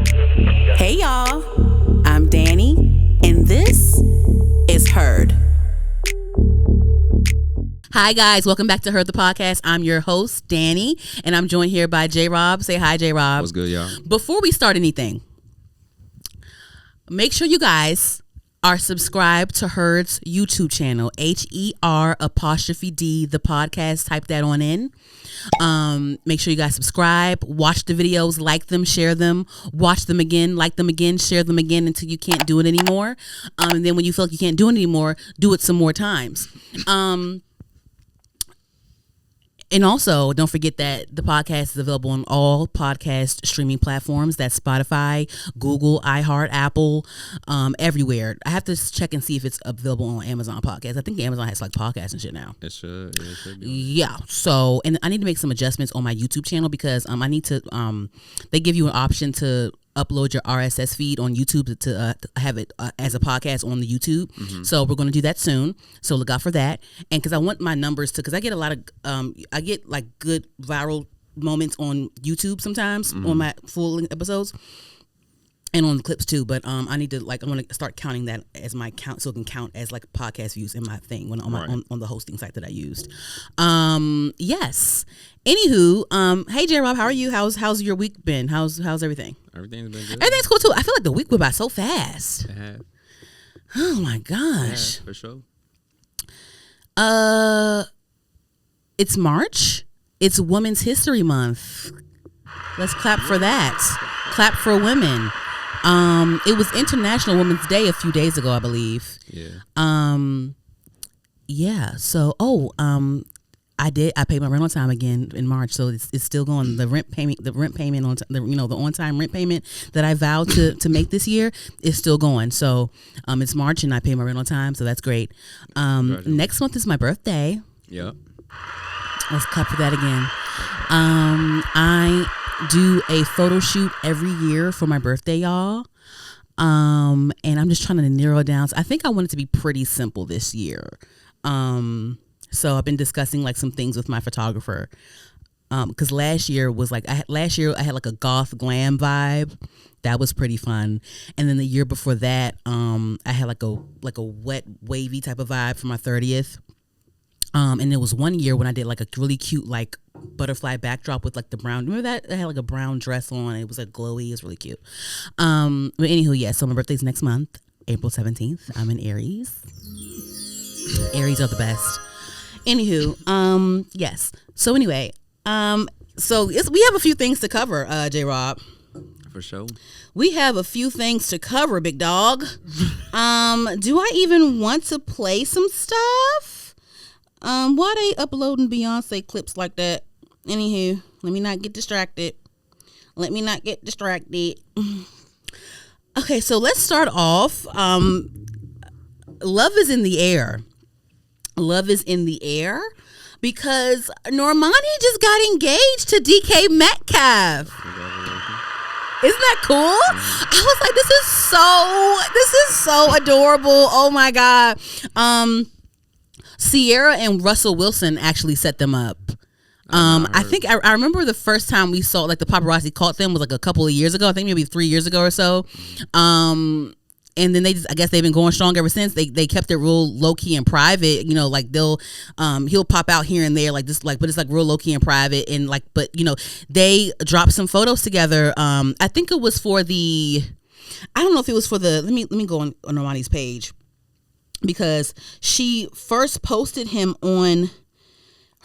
Hey y'all, I'm Danny, and this is Heard. Hi guys, welcome back to Heard the Podcast. I'm your host, Danny, and I'm joined here by JRob. Say hi, JRob. What's good, y'all? Before we start anything, make sure you guys are subscribed to Heard's YouTube channel, HER''D, the podcast. Type that on in. Make sure you guys subscribe, watch the videos, like them, share them, watch them again, like them again, share them again until you can't do it anymore. And then when you feel like you can't do it anymore, do it some more times. And also, don't forget that the podcast is available on all podcast streaming platforms. That's Spotify, Google, iHeart, Apple, everywhere. I have to check and see if it's available on Amazon Podcasts. I think Amazon has like podcasts and shit now. It should. Yeah, it should be. Yeah. So, and I need to make some adjustments on my YouTube channel because I need to. They give you an option to upload your RSS feed on YouTube to have it as a podcast on the YouTube. Mm-hmm. So we're going to do that soon. So look out for that. And because I want my numbers to, because I get a lot of, I get like good viral moments on YouTube sometimes on my full episodes and on the clips too. But I need to I want to start counting that as my count so it can count as like podcast views in my thing when on the hosting site that I used. Yes. Anywho, hey JRob, how are you? How's your week been? How's everything? Everything's been good. Everything's cool too. I feel like the week went by so fast. It has. Oh my gosh. Yeah, for sure. It's March. It's Women's History Month. Let's clap for that. Clap for women. It was International Women's Day a few days ago, I believe. Yeah. Yeah. So, I paid my rent on time again in March, so it's still going. The rent payment on the on-time rent payment that I vowed to make this year is still going. So, it's March and I pay my rent on time, so that's great. Next month is my birthday. Yep. Let's clap for that again. I do a photo shoot every year for my birthday, y'all. And I'm just trying to narrow it down. So I think I want it to be pretty simple this year. So I've been discussing like some things with my photographer. Because last year I had like a goth glam vibe. That was pretty fun. And then the year before that, I had like a wet wavy type of vibe for my 30th. And there was one year when I did like a really cute like butterfly backdrop with like the brown. Remember that? I had like a brown dress on. It was like glowy. It was really cute. But anywho, yeah. So my birthday's next month, April 17th. I'm in Aries. Aries are the best. Anywho, yes. So anyway, so we have a few things to cover, JRob. For sure. We have a few things to cover, big dog. Do I even want to play some stuff? Why they uploading Beyonce clips like that? Anywho, let me not get distracted. Okay, so let's start off. Love is in the air. Love is in the air because Normani just got engaged to DK Metcalf. Isn't that cool? I was like, this is so adorable. Oh my God. Ciara and Russell Wilson actually set them up. I think I remember the first time we saw like the paparazzi caught them was like a couple of years ago. I think maybe 3 years ago or so. And then I guess they've been going strong ever since. They kept it real low key and private. You know, like he'll pop out here and there like this, like, but it's like real low key and private. And like, but you know, they dropped some photos together. I think it was for I don't know if it was for let me go on Normani's page because she first posted him on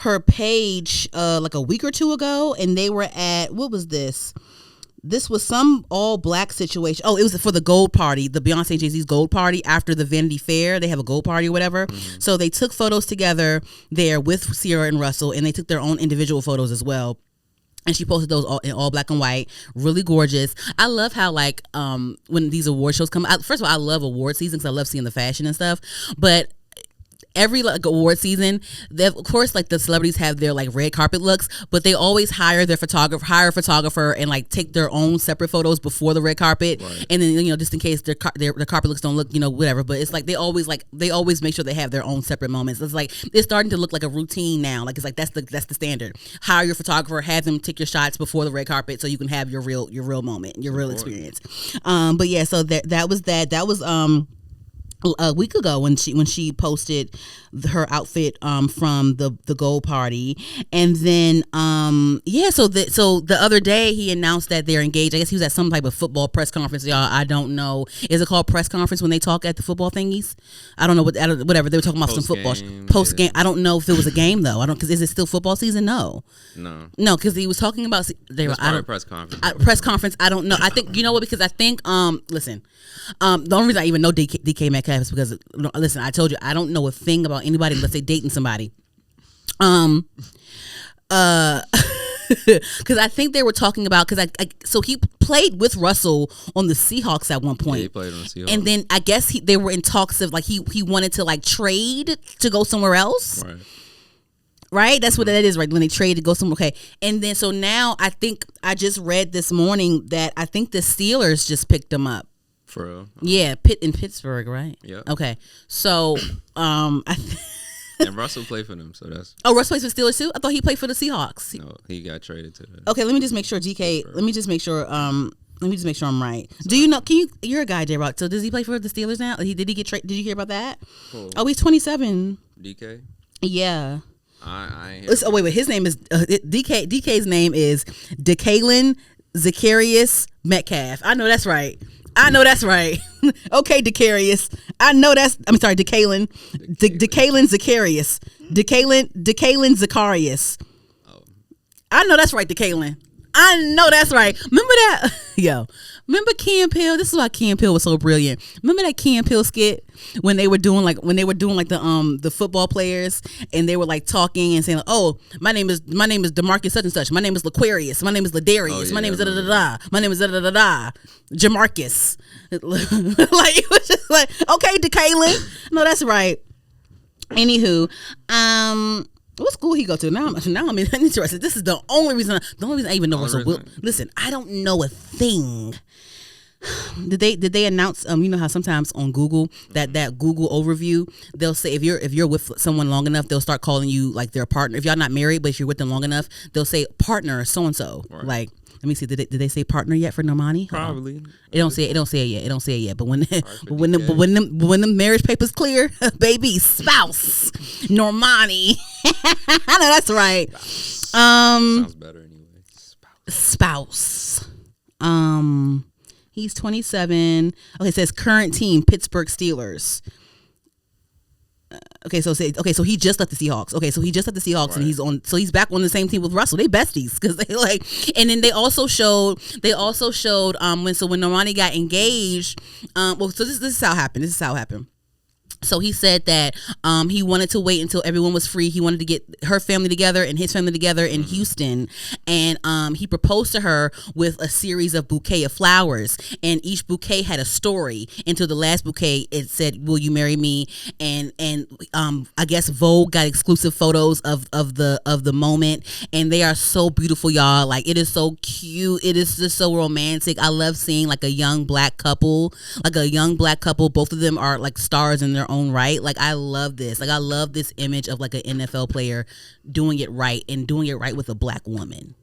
her page like a week or two ago, and they were at, what was this? This was some all black situation. Oh, it was for the gold party, the Beyonce and Jay-Z's gold party after the Vanity Fair. They have a gold party or whatever. Mm-hmm. So they took photos together there with Ciara and Russell, and they took their own individual photos as well. And she posted those in all black and white, really gorgeous. I love how like when these award shows come out. First of all, I love award season because I love seeing the fashion and stuff. But every like award season, of course like the celebrities have their like red carpet looks, but they always hire a photographer and like take their own separate photos before the red carpet, and then just in case their carpet looks don't look whatever. But it's like they always make sure they have their own separate moments. It's like it's starting to look like a routine now. Like it's like that's the standard. Hire your photographer, have them take your shots before the red carpet so you can have your real moment, your real experience. But yeah, so that was a week ago when she posted her outfit from the gold party, and then so the other day he announced that they're engaged. I guess he was at some type of football press conference, y'all. I don't know, is it called press conference when they talk at the football thingies? I don't know whatever they were talking about, some football post game. I don't know if it was a game though. Because is it still football season? No, because he was talking about press conference. Press conference. I don't know. I think because I think listen. The only reason I even know DK Metcalf is because listen, I told you I don't know a thing about anybody unless they dating somebody. Because I think they were talking about so he played with Russell on the Seahawks at one point. Yeah, he played on the Seahawks, and then I guess they were in talks of like he wanted to like trade to go somewhere else. Right, that's what that is, right? When they trade to go somewhere, okay. And then so now I think I just read this morning that I think the Steelers just picked him up. For real? Yeah, in Pittsburgh, right? Yeah. Okay, so and Russell played for them, so that's. Oh, Russell plays for Steelers too. I thought he played for the Seahawks. No, he got traded to. Okay, let me just make sure. Let me just make sure. Let me just make sure I'm right. So, do you know? You're a guy, JRob. So does he play for the Steelers now? Did he get traded? Did you hear about that? Cool. Oh, he's 27. DK. Yeah. I wait. His name is DK's name is Decalen Zacharias Metcalf. I know that's right. Okay, Decarius. I'm sorry, Decalen. Decalen Zacharias. Decalen Zacharias. Oh. I know that's right, Decalen. I know that's right. Remember that? Remember Key and Peele? This is why Key and Peele was so brilliant. Remember that Key and Peele skit when they were doing like the football players, and they were like talking and saying, like, "Oh, my name is DeMarcus such and such. My name is Laquarius. My name is Ladarius. My name is da da da da. My name is da da da da. Jamarcus." Like it was just like, okay, Decalen. No, that's right. Anywho, what school he go to? Now I'm interested. This is the only reason I even know Russell Wilson. Listen, I don't know a thing. Did they announce? You know how sometimes on Google that Google overview they'll say if you're with someone long enough they'll start calling you like their partner. If y'all not married but if you're with them long enough they'll say partner so and so. Like let me see. Did they say partner yet for Normani? Probably. It don't say it yet. But when the marriage papers clear, baby, spouse, Normani. I know that's right. Sounds better anyway. Spouse. He's 27. Okay, it says current team Pittsburgh Steelers. So he just left the Seahawks. And he's back on the same team with Russell. They besties because they like. And then they also showed when Normani got engaged. This is how it happened. So he said that he wanted to wait until everyone was free. He wanted to get her family together and his family together in Houston. And he proposed to her with a series of bouquet of flowers. And each bouquet had a story. Until the last bouquet, it said, "Will you marry me?" And I guess Vogue got exclusive photos of the moment. And they are so beautiful, y'all. Like, it is so cute. It is just so romantic. I love seeing like a young black couple. Both of them are like stars in their own right. Like, I love this. Like, I love this image of like an NFL player doing it right and doing it right with a black woman.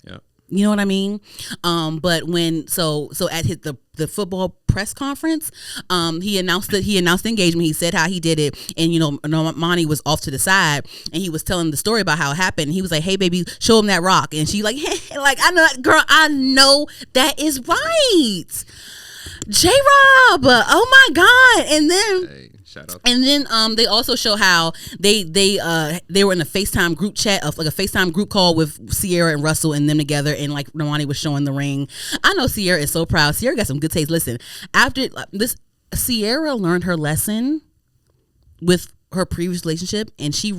Yeah. You know what I mean? But when so at the football press conference, he announced the engagement. He said how he did it, and Normani was off to the side, and he was telling the story about how it happened. He was like, "Hey, baby, show him that rock," and she like, "Hey, like I know that girl. I know that is right." JRob, oh my God. And then shout out. And then they also show how they were in a FaceTime group chat of like a FaceTime group call with Ciara and Russell and them together, and like Normani was showing the ring. I know Ciara is so proud. Ciara got some good taste. Listen, after this, Ciara learned her lesson with her previous relationship, and she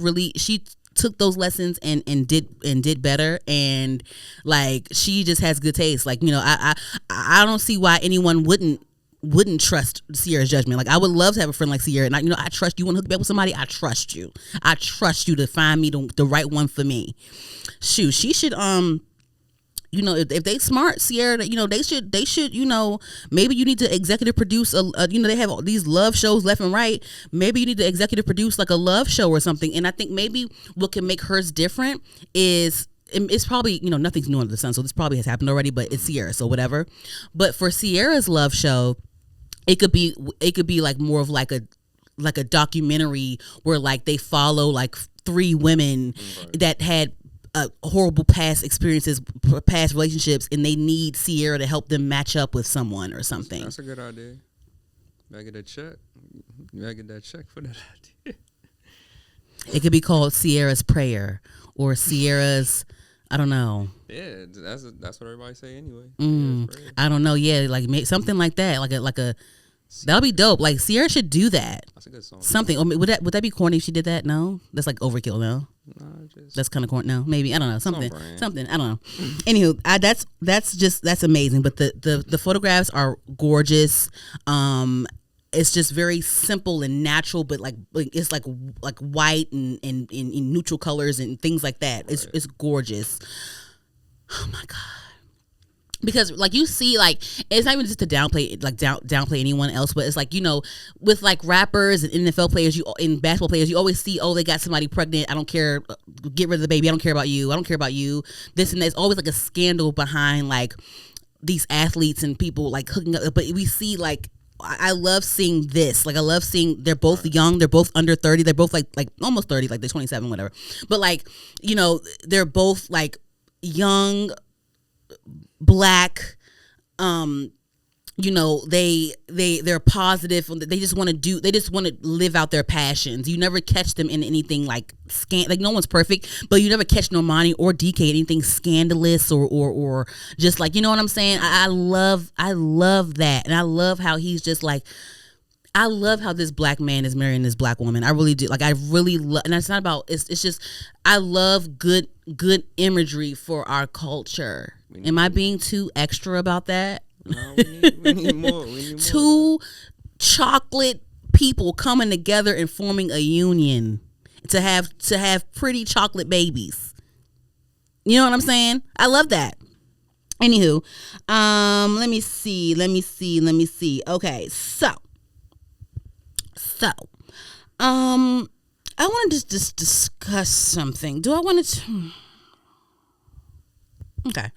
took those lessons and did better, and like she just has good taste. Like, I don't see why anyone wouldn't wouldn't trust Ciara's judgment. Like I would love to have a friend like Ciara, and I trust you. Want to hook me up with somebody? I trust you. I trust you to find me the right one for me. Shoot, she should if they smart, Ciara, they should, maybe you need to executive produce they have all these love shows left and right. Maybe you need to executive produce like a love show or something. And I think maybe what can make hers different is, it's probably, nothing's new under the sun, so this probably has happened already, but it's Ciara, so whatever. But for Ciara's love show, it could be like more of like a documentary where like they follow like 3 women that had horrible past experiences, past relationships, and they need Ciara to help them match up with someone or something. That's a good idea. You gotta get that check. You gotta get that check for that idea. It could be called Ciara's Prayer or Ciara's, I don't know. Yeah, that's what everybody say anyway. I don't know. Yeah, like something like that. Like a that'll be dope. Like Ciara should do that. That's a good song. Something. Or would that be corny if she did that? No, that's like overkill. No, that's kind of corny. No, maybe I don't know. Something. I don't know. Anywho, that's amazing. But the photographs are gorgeous. It's just very simple and natural, but like it's like white and in neutral colors and things like that. It's gorgeous. Oh my God. Because like you see, like it's not even just to downplay anyone else, but it's like, with like rappers and NFL players, and basketball players, you always see, they got somebody pregnant. I don't care. Get rid of the baby. I don't care about you. I don't care about you. This and that. It's always like a scandal behind like these athletes and people like hooking up. But we see like, I love seeing this. Like I love seeing they're both young. They're both under 30. They're both like almost 30. Like they're 27, whatever. But like, they're both like young, Black, they're positive. They just want to live out their passions. You never catch them in anything like like no one's perfect, but you never catch Normani or DK anything scandalous or just like, you know what I'm saying? I love that. And I love how he's just like, I love how this Black man is marrying this Black woman. I really do. Like I really love, and it's not about, it's just, I love good imagery for our culture. Am I being too extra about that? No, we need more. Two chocolate people coming together and forming a union to have pretty chocolate babies. You know what I'm saying? I love that. Anywho, let me see. Okay, so I want to just discuss something. Do I want to? Okay.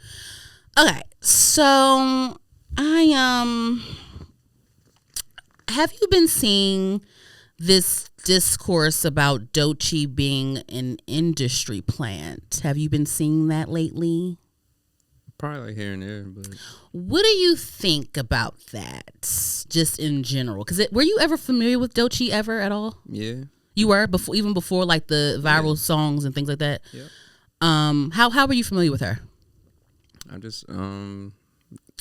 So I have you been seeing this discourse about Doechii being an industry plant? Have you been seeing that lately? Probably like here and there, but what do you think about that, just in general? Because were you ever familiar with Doechii ever at all? Yeah, you were before like the viral songs and things like that. Yeah. How were you familiar with her? I just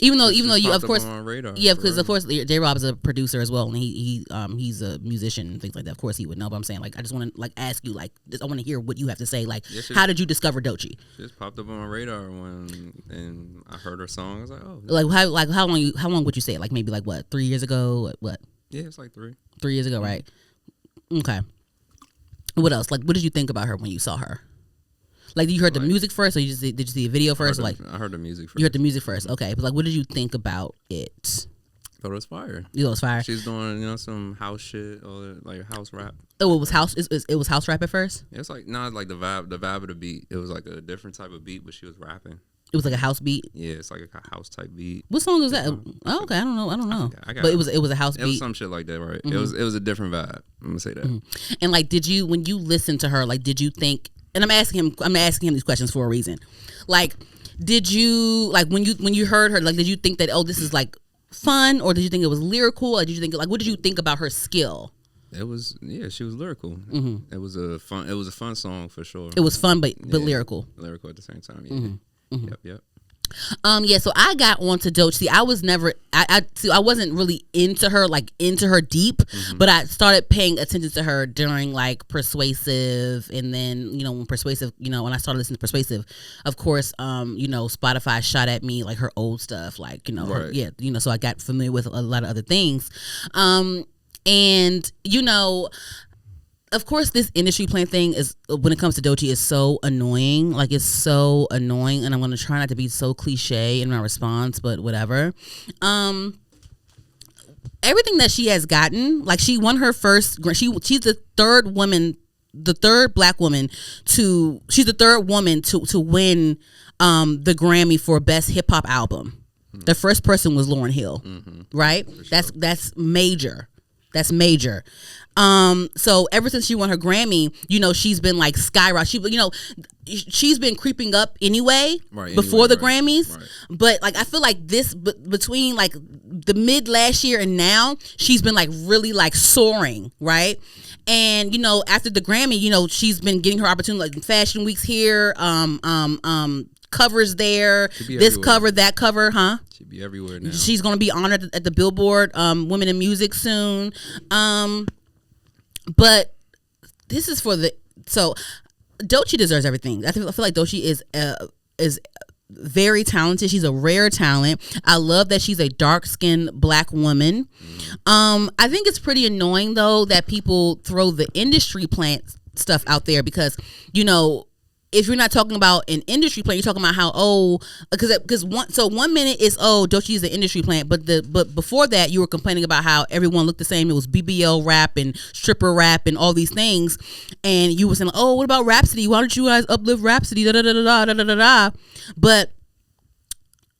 even though you of course on radar, yeah, because of course JRob is a producer as well, and he's a musician and things like that. Of course he would know, but I'm saying like I just want to like ask you like I want to hear what you have to say. Like how did you discover Doechii? She just popped up on my radar and I heard her song. I was like, oh, how long would you say? Like maybe like what, 3 years ago? What? Yeah, it's like 3 years ago, right? Okay. What else? Like what did you think about her when you saw her? Like, you heard the music first, or did you see a video first? I heard the music first. You heard the music first, okay. But like, what did you think about it? I thought it was fire. You thought it was fire. She's doing some house shit or like house rap. Oh, it was house. It was house rap at first. It's like not like the vibe of the beat. It was like a different type of beat, but she was rapping. It was like a house beat. Yeah, it's like a house type beat. What song was that? Oh, okay, I don't know. But it was a house beat. It was some shit like that, right? Mm-hmm. It was a different vibe. I'm gonna say that. Mm-hmm. And like, when you listened to her, like, did you think? And I'm asking him these questions for a reason. Like, did you like when you heard her? Like, did you think that this is like fun, or did you think it was lyrical, or did you think like what did you think about her skill? It was she was lyrical. Mm-hmm. It was a fun song for sure. It was fun, but lyrical. Lyrical at the same time. Yeah. Mm-hmm. Mm-hmm. Yep. Yeah, so I got onto Doechii. I was never I wasn't really into her deep, but I started paying attention to her during like Persuasive, and then when Persuasive, when I started listening to Persuasive, of course, Spotify shot at me like her old stuff, like her, so I got familiar with a lot of other things, and of course, this industry plant thing is, when it comes to Doechii, is so annoying. Like, it's so annoying, and I'm gonna try not to be so cliche in my response, but whatever. Everything that she has gotten, like, she won her first. She's the third black woman she's the third woman to win the Grammy for Best Hip Hop Album. The first person was Lauryn Hill, right? Sure. That's major. That's major. So ever since she won her Grammy, she's been like skyrocketing. She's been creeping up anyway, before the Grammys. Right. But like, I feel like between like the mid last year and now, she's been like really like soaring, right? And after the Grammy, she's been getting her opportunity, like Fashion Weeks here, covers there, this cover, that cover, huh? She'd be everywhere now. She's gonna be honored at the Billboard Women in Music soon. But this is so Doechii deserves everything. I feel like Doechii is very talented. She's a rare talent. I love that she's a dark-skinned black woman. I think it's pretty annoying though that people throw the industry plant stuff out there, because if you're not talking about an industry plant, you're talking about how because one minute is Doechii is an industry plant, but before that you were complaining about how everyone looked the same. It was BBL rap and stripper rap and all these things, and you were saying, what about Rhapsody? Why don't you guys uplift Rhapsody? Da da da da da da da da. But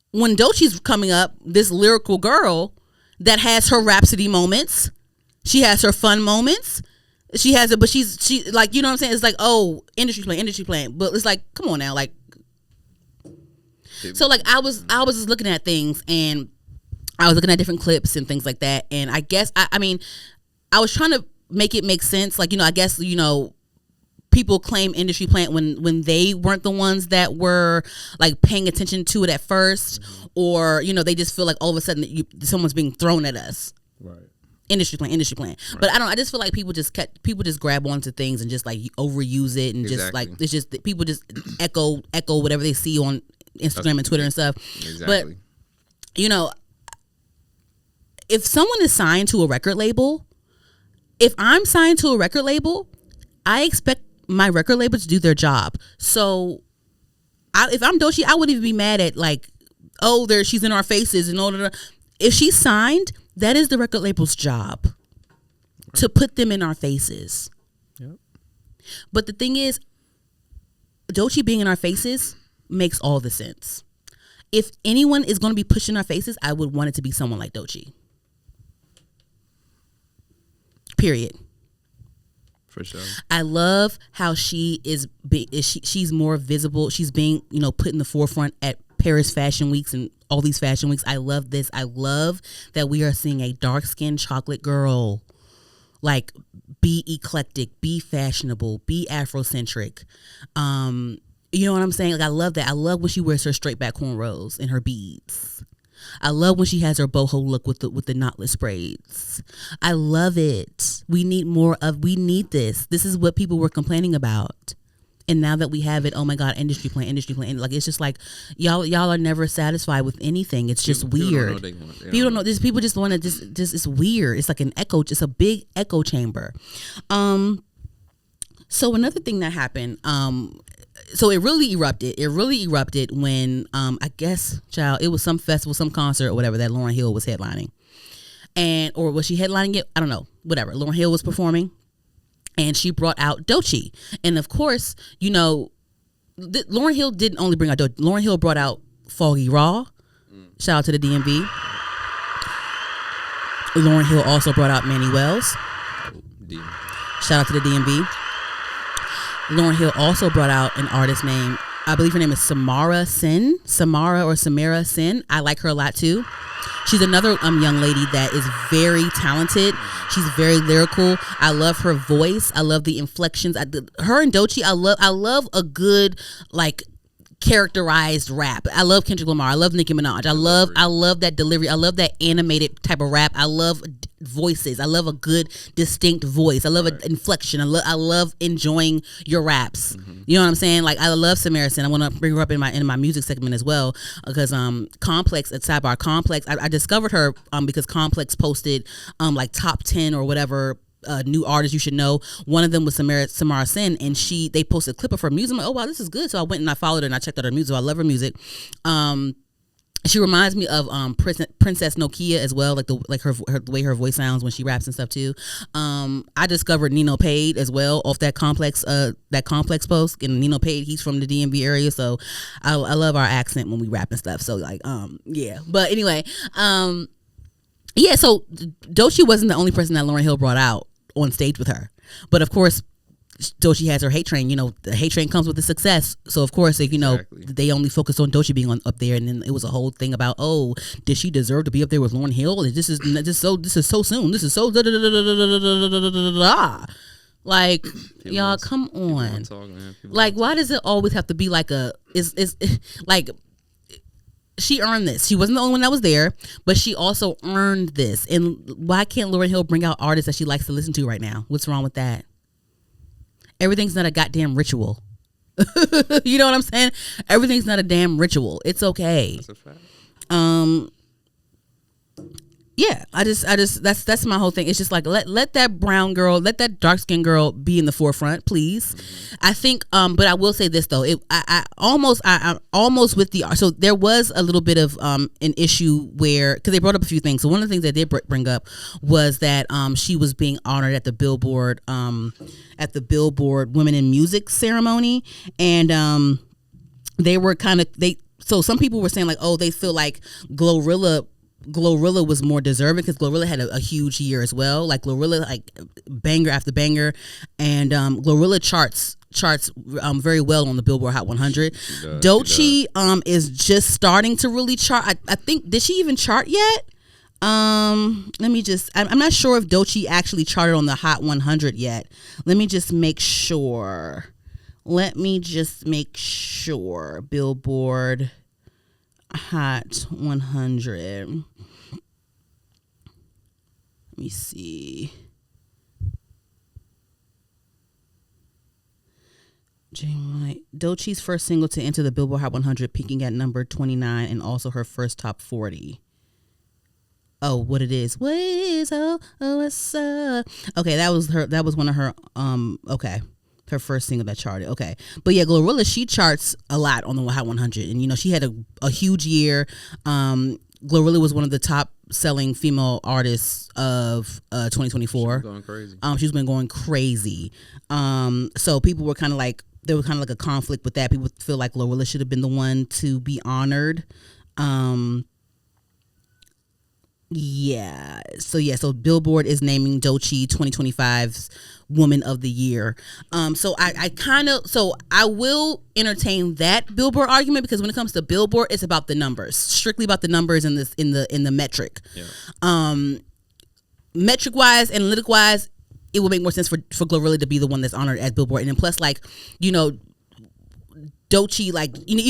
when Doechii's coming up, this lyrical girl that has her Rhapsody moments, she has her fun moments. She has it, but she like, what I'm saying? It's like, industry plant. But it's like, come on now, like. So like, I was just looking at things, and I was looking at different clips and things like that, and I guess I mean, I was trying to make it make sense. Like, I guess people claim industry plant when they weren't the ones that were like paying attention to it at first, or they just feel like all of a sudden someone's being thrown at us. Right. Industry plant. Right. But I just feel like people just grab onto things and just like overuse it, and just like, it's just people just echo whatever they see on Instagram and Twitter and stuff. Exactly. But if someone is signed to a record label, if I'm signed to a record label, I expect my record label to do their job. So if I'm Doechii, I wouldn't even be mad at like, she's in our faces and all that. If she's signed, that is the record label's job to put them in our faces. Yep. But the thing is, Doechii being in our faces makes all the sense. If anyone is going to be pushing our faces, I would want it to be someone like Doechii. Period. For sure. I love how she is. She's more visible. She's being, put in the forefront at Paris Fashion Weeks and all these fashion weeks. I love this. I love that we are seeing a dark-skinned chocolate girl like be eclectic, be fashionable, be Afrocentric. You know what I'm saying? Like, I love that. I love when she wears her straight back cornrows and her beads. I love when she has her boho look with the knotless braids. I love it. We need this. This is what people were complaining about. And now that we have it, oh my God, industry plant. Like, it's just like, y'all are never satisfied with anything. It's just weird. People don't know. People just want to just it's weird. It's like an echo, just a big echo chamber. So another thing that happened, so it really erupted when, I guess, it was some festival, some concert or whatever that Lauryn Hill was headlining. Or was she headlining it? I don't know. Whatever. Lauryn Hill was performing. And she brought out Doechii. And of course, Lauryn Hill didn't only bring out Doechii. Lauryn Hill brought out Foggieraw. Shout out to the DMV. Lauryn Hill also brought out Manny Wellz. Shout out to the DMV. Lauryn Hill also brought out an artist named, I believe her name is Samara Sin. I like her a lot too. She's another young lady that is very talented. She's very lyrical. I love her voice. I love the inflections. Her and Doechii, I love a good like characterized rap. I love Kendrick Lamar. I love Nicki Minaj. I love that delivery. I love that animated type of rap. I love voices. I love a good distinct voice. I love an inflection. I love enjoying your raps. You know what I'm saying? Like, I love Samara. I want to bring her up in my music segment as well, because Complex at Sidebar Complex, I discovered her because Complex posted like top 10 or whatever new artists you should know. One of them was Samara Sin, and they posted a clip of her music. I'm like, oh wow, this is good. So I went and I followed her and I checked out her music. So I love her music. She reminds me of Princess Nokia as well, like the way her voice sounds when she raps and stuff too. I discovered Nino Pade as well off that complex post. And Nino Pade, he's from the DMV area, so I love our accent when we rap and stuff. So like yeah. But anyway, yeah. So Doechii wasn't the only person that Lauryn Hill brought out on stage with her, but of course Doechii has her hate train. You know, the hate train comes with the success. So of course, like, you know, they only focused on Doechii being up there, and then it was a whole thing about, oh, did she deserve to be up there with Lauryn Hill? This is so soon. This is so like, y'all, come on. Like, why does it always have to be like is like, she earned this. She wasn't the only one that was there, but she also earned this. And why can't Lauryn Hill bring out artists that she likes to listen to right now? What's wrong with that? Everything's not a goddamn ritual. You know what I'm saying? Everything's not a damn ritual. It's okay. That's a fact. Yeah, I just that's my whole thing. It's just like, let that brown girl, let that dark skinned girl be in the forefront, please. I think, but I will say this though, I'm almost with the, so there was a little bit of an issue where, because they brought up a few things. So one of the things they did bring up was that she was being honored at the Billboard Women in Music ceremony, and they were so some people were saying like, oh, they feel like Glorilla was more deserving because Glorilla had a huge year as well. Like Glorilla, like banger after banger, and Glorilla charts very well on the Billboard Hot 100. Doechii is just starting to really chart. I think, did she even chart yet? Let me just, I'm not sure if Doechii actually charted on the Hot 100 yet. Let me just make sure. Billboard Hot 100. Let me see. Doechii's first single to enter the Billboard Hot 100, peaking at number 29, and also her first top 40. Oh, what it is? What is what's up? Okay, that was one of her okay. Her first single that charted. Okay. But yeah, Glorilla, she charts a lot on the Hot 100. And, you know, she had a huge year. Glorilla was one of the top selling female artists of 2024. She's been going crazy. So people were kind of like, there was kind of like a conflict with that. People feel like Glorilla should have been the one to be honored. Yeah. So Billboard is naming Doechii 2025's Woman of the Year. So I will entertain that Billboard argument, because when it comes to Billboard, it's about the numbers, strictly about the numbers in the metric. Yeah. Metric wise, analytic wise, it will make more sense for Glorilla to be the one that's honored at Billboard. And then plus, like, you know, Doechii, like, you know,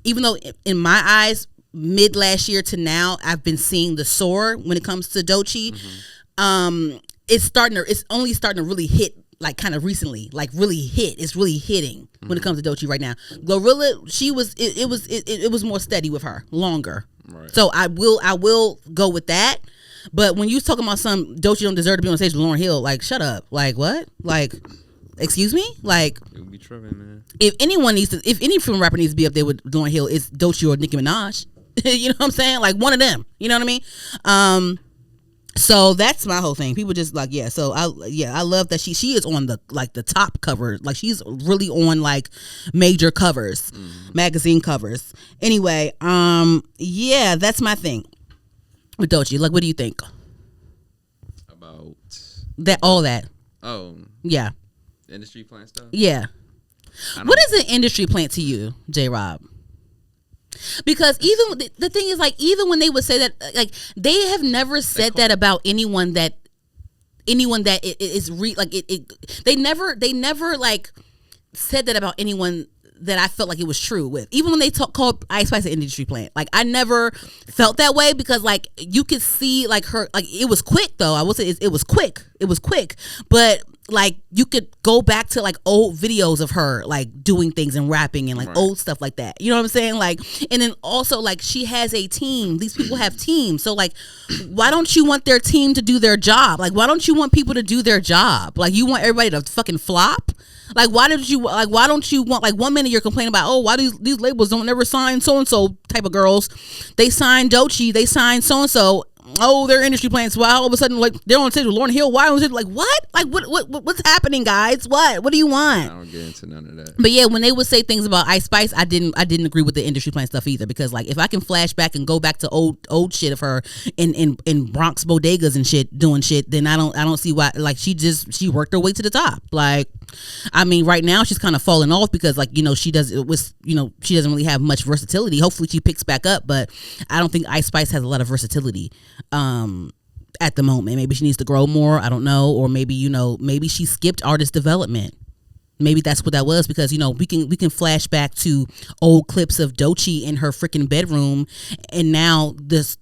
even though in my eyes, mid last year to now, I've been seeing the soar when it comes to Doechii. It's only starting to really hit, like, kind of recently, like really hit. It's really hitting when it comes to Doechii right now. Glorilla, it was more steady with her, longer. Right. So I will go with that. But when you talking about some Doechii don't deserve to be on stage with Lauryn Hill, like, shut up. Like, what? Like, excuse me? Like, it would be tripping, man. If any female rapper needs to be up there with Lauryn Hill, it's Doechii or Nicki Minaj. You know what I'm saying? Like, one of them. You know what I mean? So that's my whole thing. People just like, yeah. So I love that she is on the top cover. Like, she's really on like major covers, magazine covers. Anyway, yeah, that's my thing with Doechii. Like, what do you think about that? All that. Oh, yeah. Industry plant stuff. Yeah. What is an industry plant to you, JRob? Because even the thing is, like, even when they would say that, like, they have never said that about anyone that is they never like said that about anyone that I felt like it was true with. Even when they called Ice Spice an industry plant, like I never felt that way because like you could see like her, like it was quick though. I will say it was quick. It was quick, but like you could go back to like old videos of her like doing things and rapping and like old stuff like that. You know what I'm saying? Like, and then also like she has a team. These people have teams. So like, why don't you want their team to do their job? Like, why don't you want people to do their job? Like, you want everybody to fucking flop? Like, why don't you want, like, 1 minute you're complaining about, oh, why these labels don't never sign so-and-so type of girls. They signed Doechii, they signed so-and-so. Oh, they're industry plants. Why all of a sudden, like, they're on stage with Lauryn Hill? Why on stage? Like, what? Like, what's happening, guys? What do you want? I don't get into none of that. But yeah, when they would say things about Ice Spice, I didn't agree with the industry plant stuff either, because like if I can flash back and go back to old shit of her in Bronx bodegas and shit doing shit, then I don't see why. Like she worked her way to the top. Like, I mean, right now she's kind of falling off because like she doesn't really have much versatility. Hopefully she picks back up, but I don't think Ice Spice has a lot of versatility at the moment. Maybe she needs to grow more. I don't know, or maybe maybe she skipped artist development. Maybe that's what that was, because we can flash back to old clips of Doechii in her freaking bedroom, and now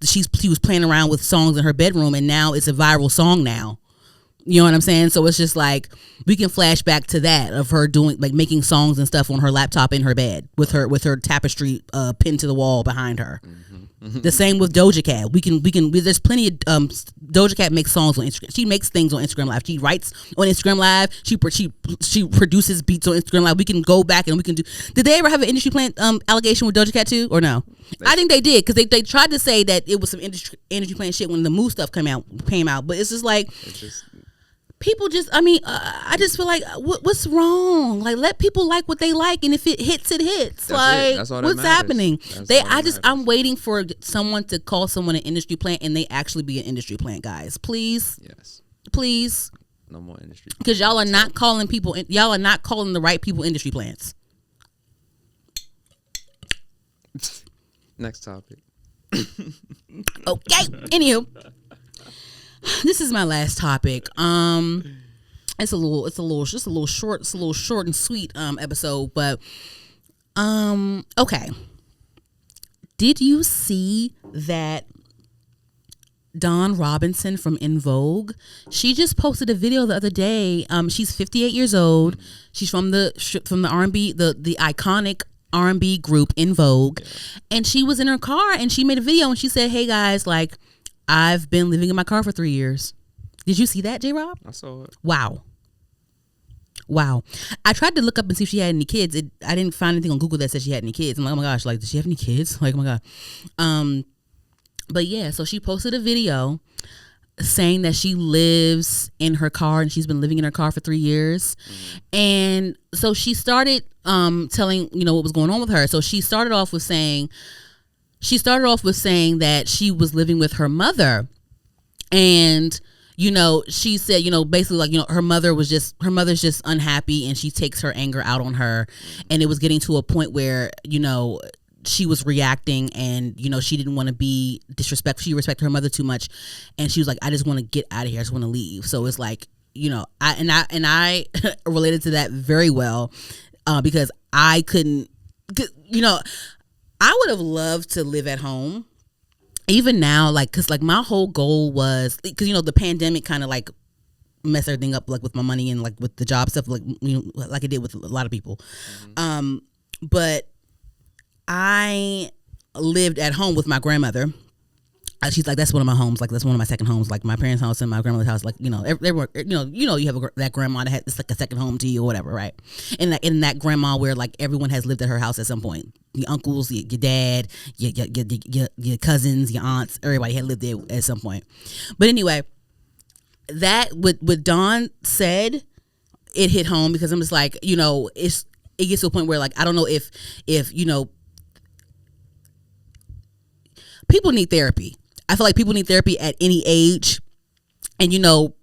she was playing around with songs in her bedroom, and now it's a viral song now. You know what I'm saying? So it's just like we can flash back to that of her doing like making songs and stuff on her laptop in her bed with her tapestry pinned to the wall behind her. The same with Doja Cat. We can. There's plenty of Doja Cat makes songs on Instagram. She makes things on Instagram Live. She writes on Instagram Live. She produces beats on Instagram Live. We can go back and we can do. Did they ever have an industry plant allegation with Doja Cat too, or no? I think they did, because they tried to say that it was some industry plant shit when the Moo stuff came out. But it's just like. People just, I just feel like, what's wrong? Like, let people like what they like, and if it hits, it hits. That's all what's happening? I'm waiting for someone to call someone an industry plant, and they actually be an industry plant, guys. Please, yes, please. No more industry. Because y'all are not calling the right people industry plants. Next topic. Okay. Anywho. This is my last topic. It's a little short and sweet episode, but okay. Did you see that Dawn Robinson from In Vogue? She just posted a video the other day. She's 58 years old. She's from the R&B, the iconic R&B group In Vogue, and she was in her car and she made a video and she said, "Hey guys, like, I've been living in my car for 3 years." Did you see that, JRob? I saw it. Wow. I tried to look up and see if she had any kids. I didn't find anything on Google that said she had any kids. I'm like, oh my gosh, like, does she have any kids? Like, oh my God. But yeah, so she posted a video saying that she lives in her car and she's been living in her car for 3 years. And so she started telling, what was going on with her. So she started off with saying that she was living with her mother, and she said, basically like, her mother's just unhappy and she takes her anger out on her, and it was getting to a point where she was reacting, and she didn't want to be disrespectful. She respected her mother too much, and she was like, I just want to get out of here. I just want to leave. So it's like, I related to that very well, because I couldn't, I would have loved to live at home, even now, like, because like my whole goal was, because the pandemic kind of like messed everything up, like with my money and like with the job stuff, like like it did with a lot of people. But I lived at home with my grandmother. She's like, that's one of my homes. Like, that's one of my second homes. Like, my parents' house and my grandmother's house. Like, everyone, you have that grandma that it's like a second home to you or whatever, right? And that grandma where like everyone has lived at her house at some point. Your uncles, your dad, your cousins, your aunts, everybody had lived there at some point. But anyway, that what Dawn said, it hit home, because I'm just like, it gets to a point where like I don't know if people need therapy. I feel like people need therapy at any age, and even though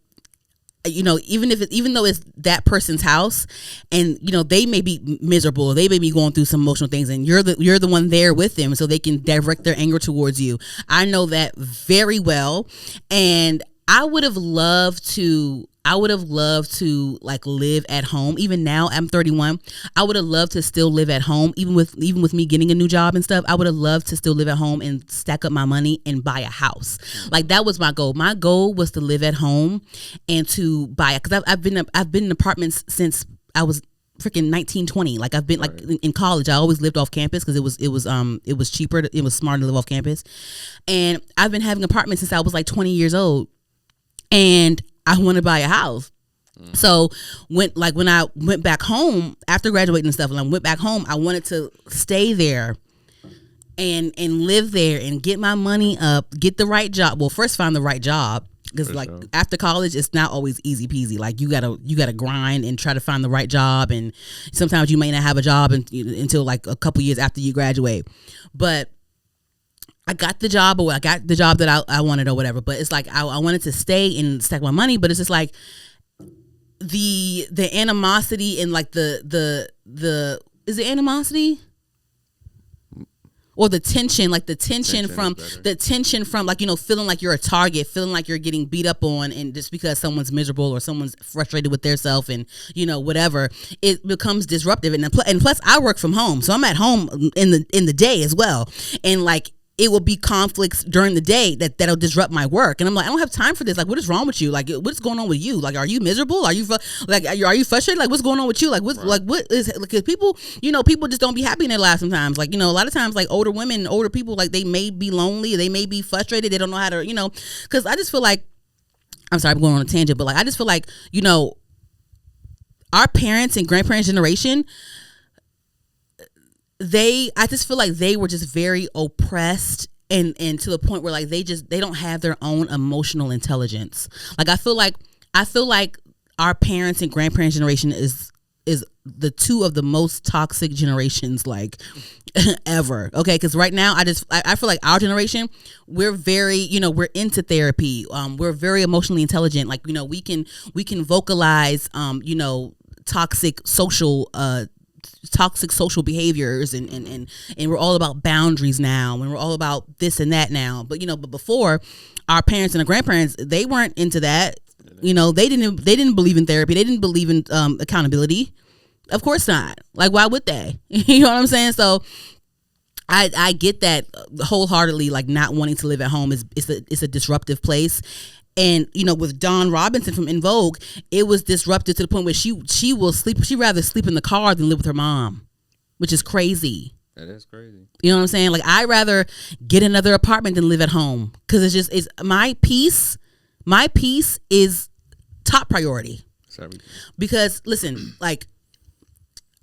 it's that person's house, and they may be miserable, they may be going through some emotional things, and you're the one there with them, so they can direct their anger towards you. I know that very well, and I would have loved to I would have loved to like live at home. Even now, I'm 31. I would have loved to still live at home, even with me getting a new job and stuff. I would have loved to still live at home and stack up my money and buy a house. Like that was my goal. My goal was to live at home and to buy it, because I've been in apartments since I was freaking 1920. Like I've been like in college. I always lived off campus because it was cheaper. It was smarter to live off campus, and I've been having apartments since I was like 20 years old, and I want to buy a house. So when I went back home after graduating and stuff, and I went back home, I wanted to stay there and live there and get my money up, get the right job. Well, first find the right job, because like after college, it's not always easy peasy. Like you gotta grind and try to find the right job, and sometimes you may not have a job until like a couple years after you graduate. But I got the job, or I got the job that I wanted or whatever. But it's like I wanted to stay and stack my money, but it's just like the animosity and like the is it animosity? Or the tension, like the tension from like, you know, feeling like you're a target, feeling like you're getting beat up on, and just because someone's miserable or someone's frustrated with their self and, you know, whatever, it becomes disruptive. And plus I work from home, so I'm at home in the day as well, and like it will be conflicts during the day that'll disrupt my work, and I'm like, I don't have time for this. Like, what is wrong with you? Like, what's going on with you? Like, are you miserable? Are you frustrated? Like, what's going on with you? Like, what is, because people, you know, people just don't be happy in their lives sometimes. Like, you know, a lot of times, like older women, older people, like they may be lonely, they may be frustrated, they don't know how to, you know, because I just feel like, I'm sorry, I'm going on a tangent, but like I just feel like, you know, our parents and grandparents' generation, I just feel like they were just very oppressed, and to the point where like they don't have their own emotional intelligence. Like I feel like our parents and grandparents' generation is the two of the most toxic generations like ever. Okay, because right now I feel like our generation, we're very, you know, we're into therapy. We're very emotionally intelligent. Like, you know, we can vocalize you know, toxic social behaviors, and we're all about boundaries now, and we're all about this and that now. But, you know, but before, our parents and our grandparents, they weren't into that. You know, they didn't believe in therapy. They didn't believe in accountability. Of course not. Like, why would they? You know what I'm saying? So I get that wholeheartedly. Like, not wanting to live at home is a disruptive place. And, you know, with Dawn Robinson from In Vogue, it was disrupted to the point where she will sleep. She'd rather sleep in the car than live with her mom, which is crazy. That is crazy. You know what I'm saying? Like, I'd rather get another apartment than live at home, because it's my peace. My peace is top priority. Sorry. Because listen, like,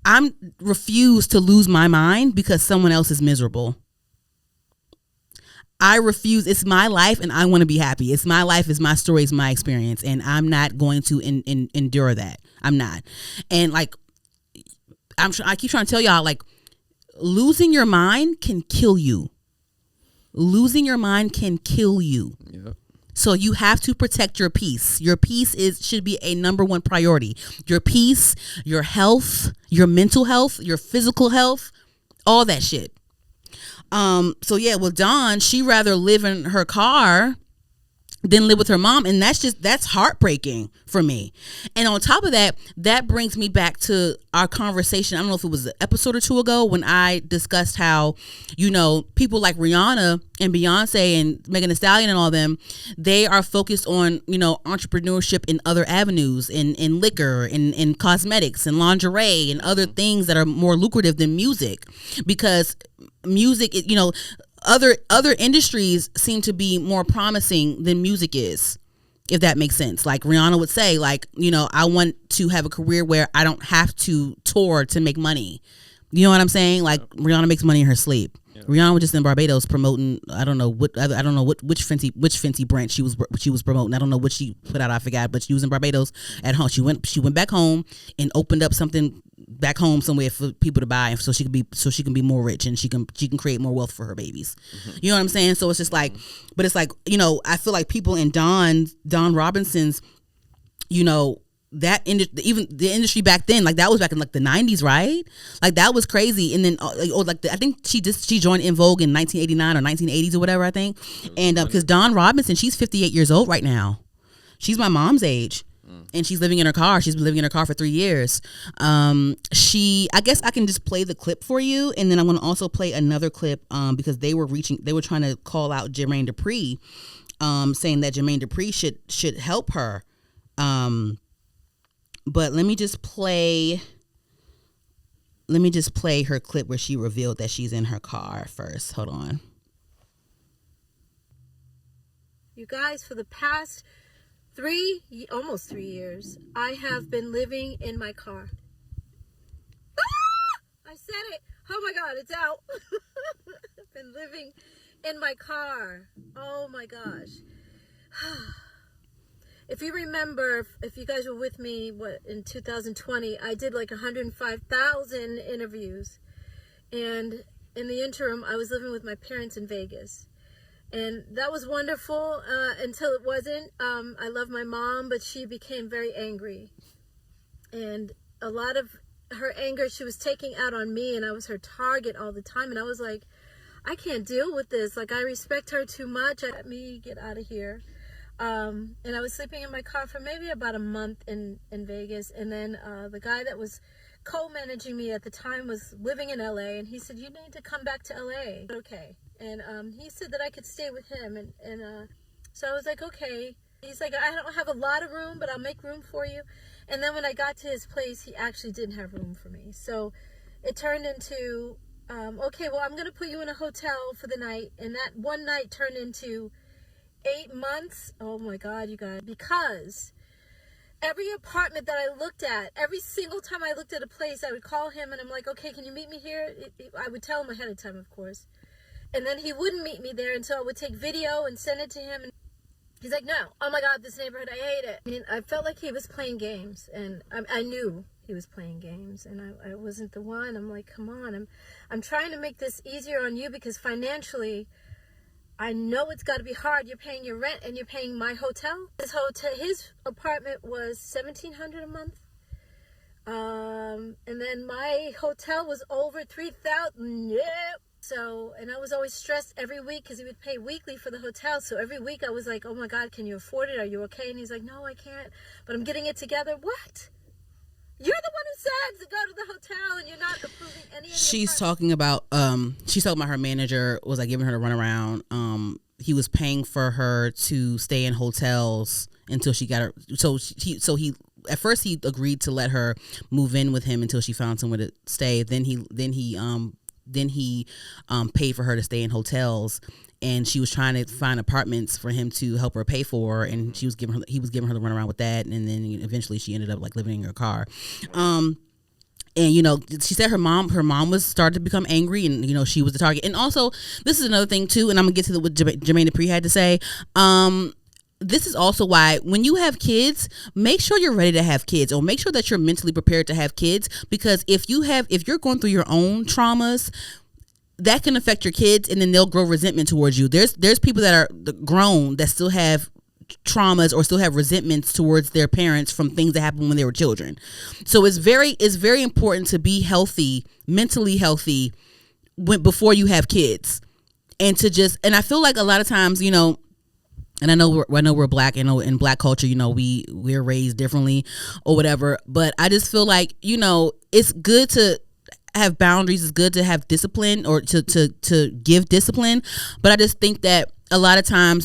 I'm refused to lose my mind because someone else is miserable. I refuse. It's my life, and I want to be happy. It's my life, it's my story, it's my experience, and I'm not going to endure that. I'm not. And like, I keep trying to tell y'all, like, losing your mind can kill you. Losing your mind can kill you. Yep. So you have to protect your peace. Your peace should be a number one priority. Your peace, your health, your mental health, your physical health, all that shit. So yeah, with Dawn, she rather live in her car than live with her mom, and that's heartbreaking for me. And on top of that, that brings me back to our conversation. I don't know if it was an episode or two ago when I discussed how, you know, people like Rihanna and Beyonce and Megan Thee Stallion and all them, they are focused on, you know, entrepreneurship in other avenues, in liquor, in cosmetics and lingerie and other things that are more lucrative than music, because music, you know, other industries seem to be more promising than music is, if that makes sense. Like Rihanna would say, like, you know, I want to have a career where I don't have to tour to make money. You know what I'm saying? Like, Rihanna makes money in her sleep. Yeah. Rihanna was just in Barbados promoting, I don't know which Fenty brand she was promoting. I don't know what she put out, I forgot, but she was in Barbados at home. She went back home and opened up something back home somewhere for people to buy, so she can be more rich, and she can create more wealth for her babies. Mm-hmm. You know what I'm saying? So it's just like, but it's like, you know, I feel like people in Dawn Robinson's, you know, that even the industry back then, like that was back in like the 90s, right? Like that was crazy. And then I think she joined In Vogue in 1989 or 1980s or whatever, I think. And because Dawn Robinson, she's 58 years old right now. She's my mom's age. and she's living in her car. She's been living in her car for 3 years. I guess I can just play the clip for you, and then I'm going to also play another clip because they were trying to call out Jermaine Dupri, saying that Jermaine Dupri should help her. But let me just play her clip where she revealed that she's in her car first. Hold on. You guys, for the past almost 3 years, I have been living in my car. I said it. Oh my God, it's out. I've been living in my car. Oh my gosh. If you remember, if you guys were with me, in 2020, I did like 105,000 interviews. And in the interim, I was living with my parents in Vegas. And that was wonderful until it wasn't. I love my mom, but she became very angry. And a lot of her anger, she was taking out on me, and I was her target all the time. And I was like, I can't deal with this. Like, I respect her too much. Let me get out of here. And I was sleeping in my car for maybe about a month in Vegas. And then the guy that was co-managing me at the time was living in LA, and he said, you need to come back to LA. Okay. And he said that I could stay with him. And so I was like, okay. He's like, I don't have a lot of room, but I'll make room for you. And then when I got to his place, he actually didn't have room for me. So it turned into, okay, well, I'm going to put you in a hotel for the night. And that one night turned into 8 months. Oh my God, you guys. Because every apartment that I looked at, every single time I looked at a place, I would call him and I'm like, okay, can you meet me here? I would tell him ahead of time, of course. And then he wouldn't meet me there until I would take video and send it to him. And he's like, no, oh my God, this neighborhood, I hate it. I mean, I felt like he was playing games, and I knew he was playing games, and I wasn't the one. I'm like, come on, I'm trying to make this easier on you because financially, I know it's got to be hard. You're paying your rent and you're paying my hotel. His apartment was $1,700 a month. And then my hotel was over $3,000. Yep. So, and I was always stressed every week because he would pay weekly for the hotel. So every week I was like, oh my God, can you afford it? Are you okay? And he's like, no, I can't, but I'm getting it together. What? You're the one who said to go to the hotel, and you're not approving any of the She's talking about her manager was like giving her the runaround. He was paying for her to stay in hotels until she got her. So he at first he agreed to let her move in with him until she found somewhere to stay. Then he paid for her to stay in hotels, and she was trying to find apartments for him to help her pay for, and he was giving her the runaround with that, and then eventually she ended up like living in her car. And she said her mom was started to become angry, and she was the target. And also, this is another thing too, and I'm gonna get to what Jermaine Dupri had to say. This is also why when you have kids, make sure you're ready to have kids, or make sure that you're mentally prepared to have kids, because if you're going through your own traumas, that can affect your kids, and then they'll grow resentment towards you. There's people that are grown that still have traumas or still have resentments towards their parents from things that happened when they were children. So it's very important to be healthy, mentally healthy before you have kids, and I feel like a lot of times, and I know we're black, in black culture, we're raised differently or whatever. But I just feel like, it's good to have boundaries. It's good to have discipline, or to give discipline. But I just think that a lot of times,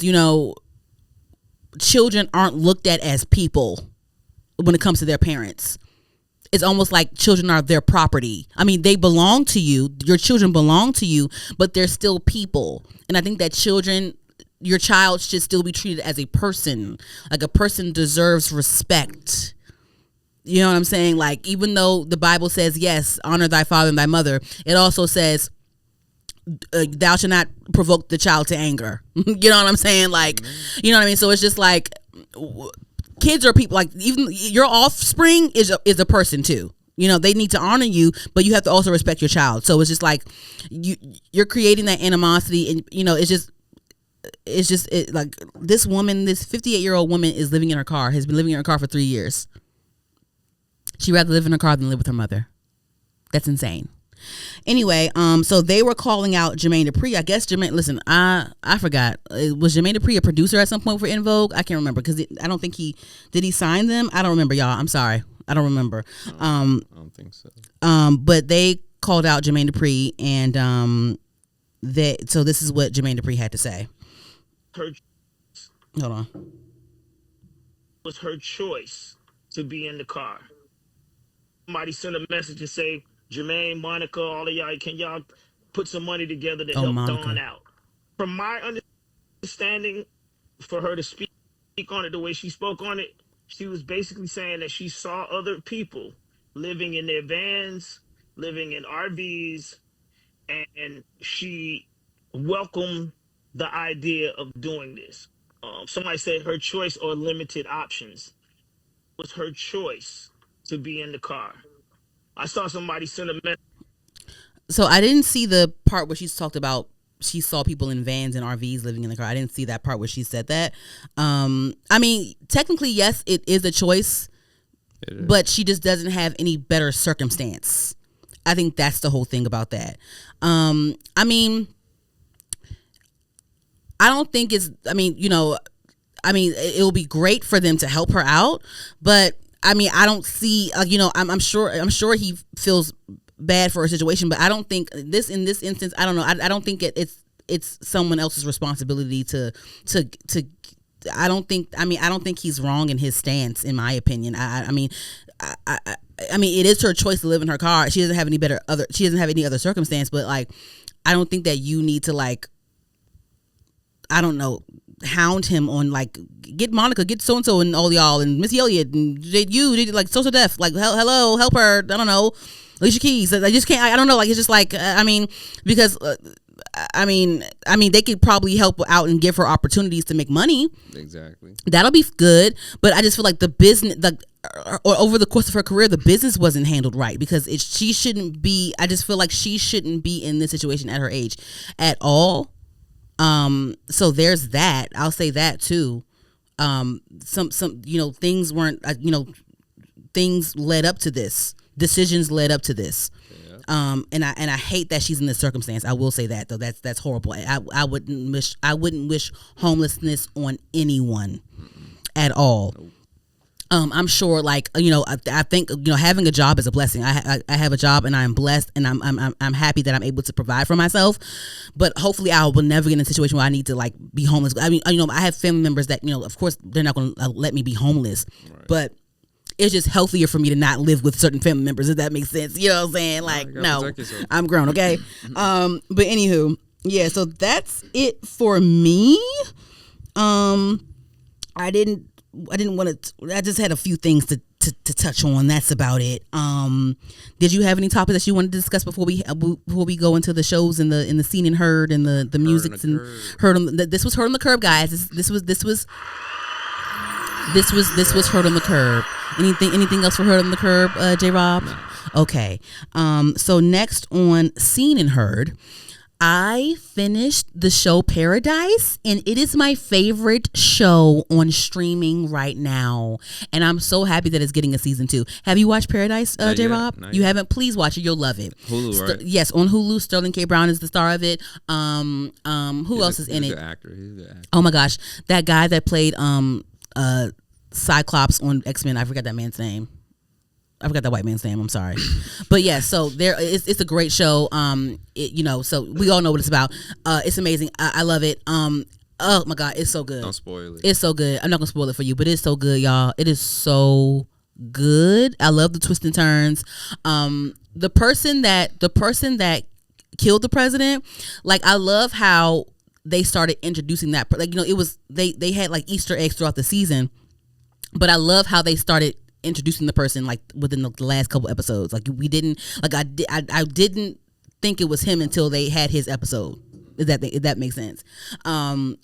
children aren't looked at as people when it comes to their parents. It's almost like children are their property. I mean, they belong to you. Your children belong to you, but they're still people. And I think that your child should still be treated as a person. Like, a person deserves respect. You know what I'm saying? Like, even though the Bible says, yes, honor thy father and thy mother, it also says, thou shalt not provoke the child to anger. You know what I'm saying? Like, you know what I mean? So it's just like, kids are people. Like, even your offspring is a person too. They need to honor you, but you have to also respect your child. So it's just like, you're creating that animosity, and it's just like, this woman, this 58-year-old woman has been living in her car for 3 years. She'd rather live in her car than live with her mother. That's insane. Anyway, so they were calling out Jermaine Dupri. I guess Jermaine. Listen, I forgot. Was Jermaine Dupri a producer at some point for In Vogue? I can't remember because I don't think he sign them. I don't remember, y'all. I'm sorry, I don't remember. I don't think so. But they called out Jermaine Dupri, and so this is what Jermaine Dupri had to say. Hold on. Was her choice to be in the car. Somebody sent a message to say, Jermaine, Monica, all of y'all, can y'all put some money together to help Dawn out? From my understanding, for her to speak on it the way she spoke on it, she was basically saying that she saw other people living in their vans, living in RVs, and she welcomed the idea of doing this. Somebody said her choice or limited options was her choice to be in the car. I saw somebody send a message. So I didn't see the part where she's talked about she saw people in vans and RVs living in the car. I didn't see that part where she said that. I mean, technically, yes, it is a choice, but she just doesn't have any better circumstance. I think that's the whole thing about that. I mean, I don't think it's, it will be great for them to help her out, but I mean, I don't see, I'm sure he feels bad for her situation, but I don't think in this instance, I don't know. I don't think it's someone else's responsibility to I don't think he's wrong in his stance, in my opinion. I mean, it is her choice to live in her car. She doesn't have any other circumstance, but like, I don't think that you need to like, I don't know, hound him on like, get Monica, get so and so and all y'all and Missy Elliott and you like social deaf, like hello, help her. I don't know, Alicia Keys. I just can't. I don't know. Like, it's just like because they could probably help out and give her opportunities to make money. Exactly. That'll be good. But I just feel like the business, like, or over the course of her career, the business wasn't handled right because she shouldn't be. I just feel like she shouldn't be in this situation at her age at all. So there's that. I'll say that too. Some things weren't, things led up to this. Decisions led up to this. Yeah. And I hate that she's in this circumstance. I will say that though. That's horrible. I wouldn't wish homelessness on anyone at all. Nope. I'm sure, like, I think, having a job is a blessing. I have a job and I'm blessed and I'm happy that I'm able to provide for myself. But hopefully I will never get in a situation where I need to like be homeless. I mean, I have family members that, of course they're not going to let me be homeless, right. But it's just healthier for me to not live with certain family members, if that makes sense. You know what I'm saying? Like, no, I'm grown. Okay. But anywho, yeah, so that's it for me. I didn't want to. I just had a few things to touch on. That's about it. Did you have any topics that you wanted to discuss before we go into the shows and the Seen and Heard and the music and Heard on this was Heard on the Curb, guys. This was Heard on the Curb. Anything else for Heard on the Curb, JRob? No. Okay. So next on Seen and Heard, I finished the show Paradise, and it is my favorite show on streaming right now. And I'm so happy that it's getting a season 2. Have you watched Paradise, JRob? You haven't? Please watch it. You'll love it. Hulu, right? Yes, on Hulu. Sterling K. Brown is the star of it. Who else is in it? He's the actor. Oh my gosh, that guy that played Cyclops on X-Men. I forgot that man's name. I forgot that white man's name. I'm sorry, but yeah. So it's a great show. So we all know what it's about. It's amazing. I love it. Oh my God, it's so good. Don't spoil it. It's so good. I'm not gonna spoil it for you, but it's so good, y'all. It is so good. I love the twists and turns. The person that killed the president. Like, I love how they started introducing that. Like, it was they had like Easter eggs throughout the season, but I love how they started introducing the person like within the last couple episodes. Like, we didn't like I didn't think it was him until they had his episode. If that makes sense.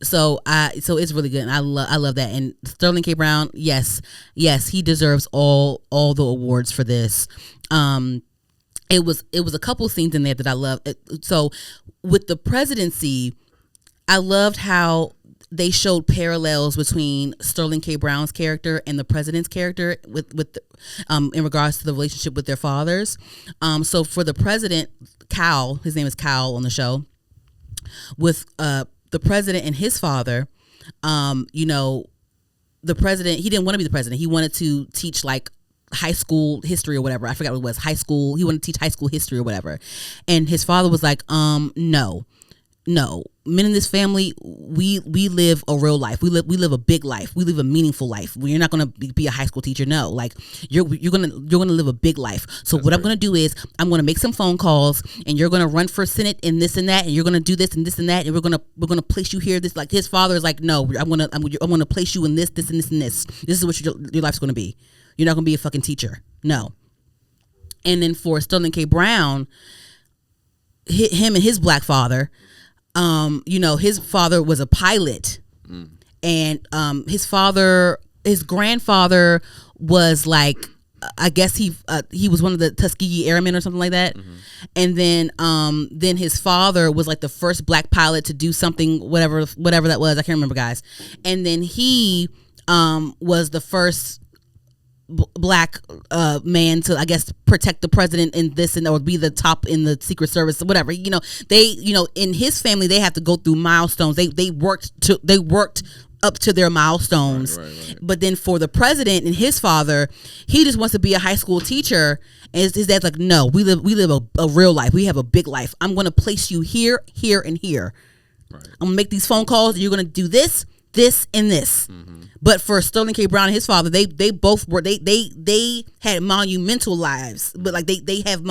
So it's really good. And I love that. And Sterling K. Brown, yes, he deserves all the awards for this. It was a couple scenes in there that I love. So with the presidency, I loved how they showed parallels between Sterling K. Brown's character and the president's character in regards to the relationship with their fathers. So for the president, Cal, his name is Cal on the show, with the president and his father, the president, he didn't want to be the president. He wanted to teach like high school history or whatever. I forgot what it was. High school. He wanted to teach high school history or whatever. And his father was like, no. Men in this family, we live a real life. We live a big life. We live a meaningful life. You're not gonna be a high school teacher. No, like you're gonna live a big life. So what I'm gonna do is I'm gonna make some phone calls, and you're gonna run for Senate and this and that, and you're gonna do this and this and that, and we're gonna place you here. This, like, his father is like, no, I'm gonna place you in this and this and this. This is what your life's gonna be. You're not gonna be a fucking teacher. No. And then for Sterling K. Brown, him and his black father. His father was a pilot, and his grandfather was like, I guess he was one of the Tuskegee Airmen or something like that. And then his father was like the first black pilot to do something, whatever that was. I can't remember, guys. And then he was the first black man to, I guess, protect the president in this or be the top in the Secret Service or whatever. They in his family, they have to go through milestones. They worked up to their milestones. Right. But then for the president and his father, he just wants to be a high school teacher, and his dad's like, no, we live a real life. We have a big life. I'm going to place you here, and here. Right. I'm going to make these phone calls. And you're going to do this, and this. But for Sterling K. Brown and his father, they both were they had monumental lives, but like they had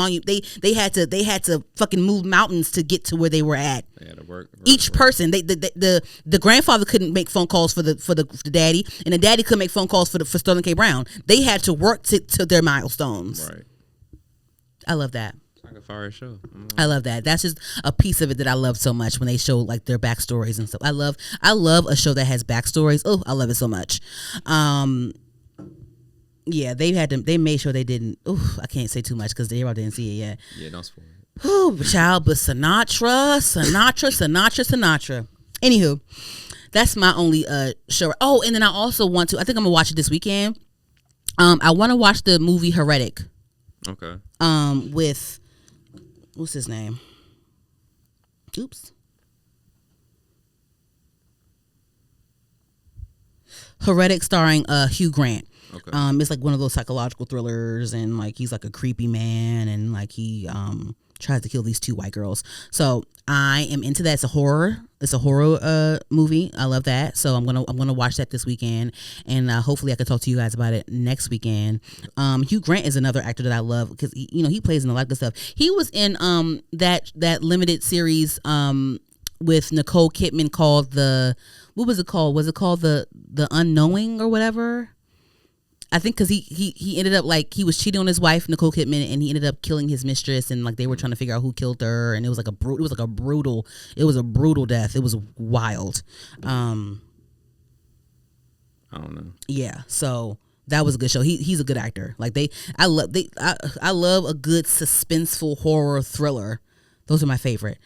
to fucking move mountains to get to where they were at. They had to work. Each person, the grandfather couldn't make phone calls for the daddy, and the daddy couldn't make phone calls for Sterling K. Brown. They had to work to their milestones. Right. I love that. Like a fire show. I love that. That's just a piece of it that I love so much when they show like their backstories and stuff. I love a show that has backstories. Oh, I love it so much. Yeah, they made sure they didn't. Oh, I can't say too much because JRob didn't see it yet. Yeah, don't spoil it. Oh, child, but Sinatra. Anywho, that's my only show. Oh, and then I also want to. I think I'm gonna watch it this weekend. I want to watch the movie Heretic. Okay. With. What's his name? Oops. Heretic starring Hugh Grant. Okay. It's like one of those psychological thrillers, and like he's like a creepy man, and like he tries to kill these two white girls. So I am into that. It's a horror. It's a horror movie. I love that. So I'm gonna watch that this weekend, and hopefully I can talk to you guys about it next weekend. Hugh Grant is another actor that I love because he plays in a lot of good stuff. He was in that limited series with Nicole Kidman called what was it called? Was it called the Unknowing or whatever? I think because he ended up like he was cheating on his wife Nicole Kidman, and he ended up killing his mistress, and like they were trying to figure out who killed her, and it was a brutal death. It was wild. I don't know. Yeah, so that was a good show. He's a good actor. Like I love a good suspenseful horror thriller. Those are my favorite.